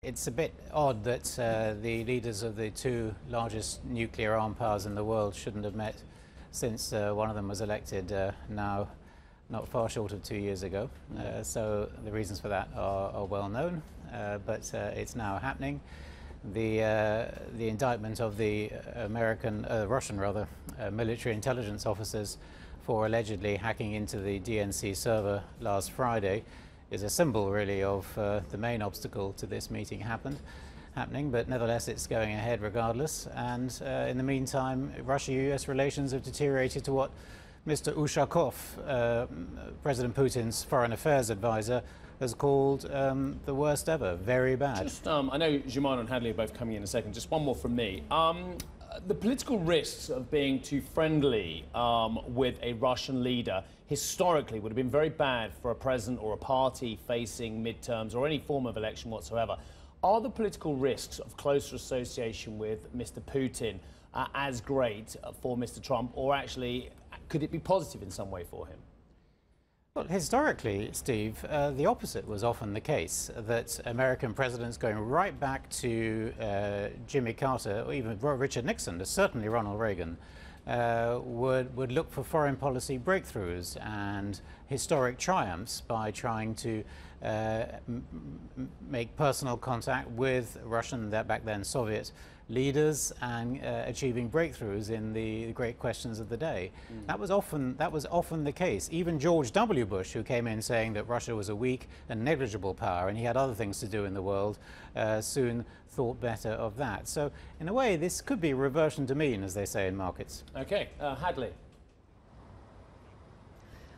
it's a bit odd that the leaders of the two largest nuclear armed powers in the world shouldn't have met since one of them was elected now not far short of 2 years ago. So the reasons for that are well known, but it's now happening. The indictment of the Russian military intelligence officers for allegedly hacking into the DNC server last Friday is a symbol really of the main obstacle to this meeting happening, but nevertheless it's going ahead regardless. And in the meantime, Russia-US relations have deteriorated to what Mr. Ushakov, President Putin's foreign affairs advisor, has called the worst ever, very bad. Just, I know Jumana and Hadley are both coming in a second. Just one more from me. The political risks of being too friendly with a Russian leader historically would have been very bad for a president or a party facing midterms or any form of election whatsoever. Are the political risks of closer association with Mr. Putin as great for Mr. Trump, or actually could it be positive in some way for him? Well, historically, Steve, the opposite was often the case, that American presidents going right back to Jimmy Carter, or even Richard Nixon, certainly Ronald Reagan, would look for foreign policy breakthroughs and historic triumphs by trying to make personal contact with Russian, back then Soviet, leaders and achieving breakthroughs in the great questions of the day. That was often the case. Even George W. Bush, who came in saying that Russia was a weak and negligible power and he had other things to do in the world, soon thought better of that. So in a way, this could be reversion to mean, as they say in markets. Okay, Hadley.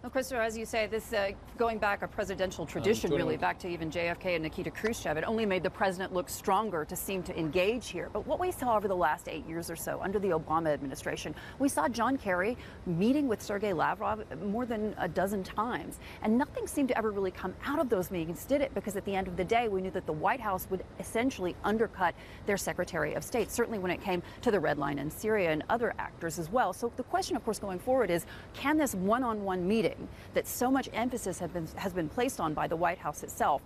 Well, Christopher, as you say, this going back a presidential tradition, really, back to even JFK and Nikita Khrushchev, it only made the president look stronger to seem to engage here. But what we saw over the last 8 years or so under the Obama administration, we saw John Kerry meeting with Sergei Lavrov more than a dozen times. And nothing seemed to ever really come out of those meetings, did it? Because at the end of the day, we knew that the White House would essentially undercut their Secretary of State, certainly when it came to the Red Line in Syria and other actors as well. So the question, of course, going forward is, can this one-on-one meeting that so much emphasis has been placed on by the White House itself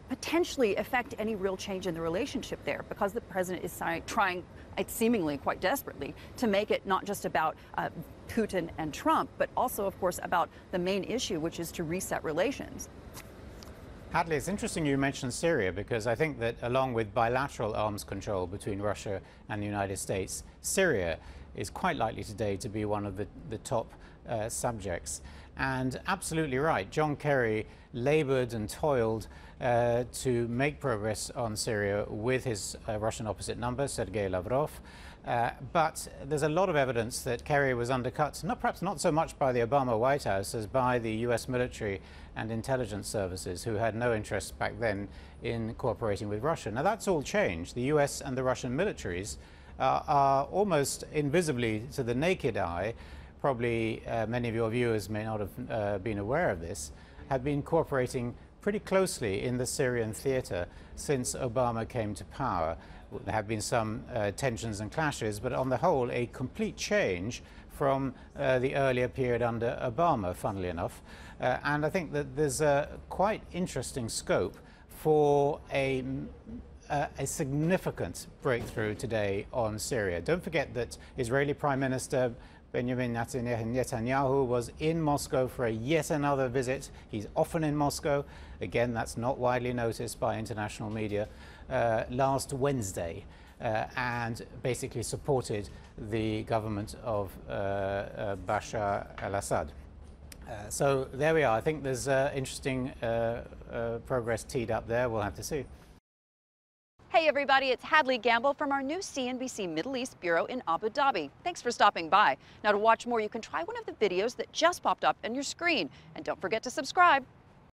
potentially affect any real change in the relationship there, because the president is trying, seemingly quite desperately, to make it not just about Putin and Trump, but also, of course, about the main issue, which is to reset relations. Hadley, it's interesting you mentioned Syria, because I think that along with bilateral arms control between Russia and the United States, Syria is quite likely today to be one of the top subjects. And absolutely right, John Kerry labored and toiled to make progress on Syria with his Russian opposite number, Sergei Lavrov. But there's a lot of evidence that Kerry was undercut, perhaps not so much by the Obama White House as by the US military and intelligence services, who had no interest back then in cooperating with Russia. Now that's all changed. The US and the Russian militaries are almost invisibly to the naked eye, probably many of your viewers may not have been aware of this, have been cooperating pretty closely in the Syrian theater since Obama came to power. There have been some tensions and clashes, but on the whole, a complete change from the earlier period under Obama, funnily enough. And I think that there's a quite interesting scope for a significant breakthrough today on Syria. Don't forget that Israeli Prime Minister Benjamin Netanyahu was in Moscow for yet another visit. He's often in Moscow. Again, that's not widely noticed by international media. Last Wednesday, and basically supported the government of Bashar al-Assad. So there we are. I think there's interesting progress teed up there. We'll have to see. Hey everybody, it's Hadley Gamble from our new CNBC Middle East Bureau in Abu Dhabi. Thanks for stopping by. Now to watch more, you can try one of the videos that just popped up on your screen. And don't forget to subscribe.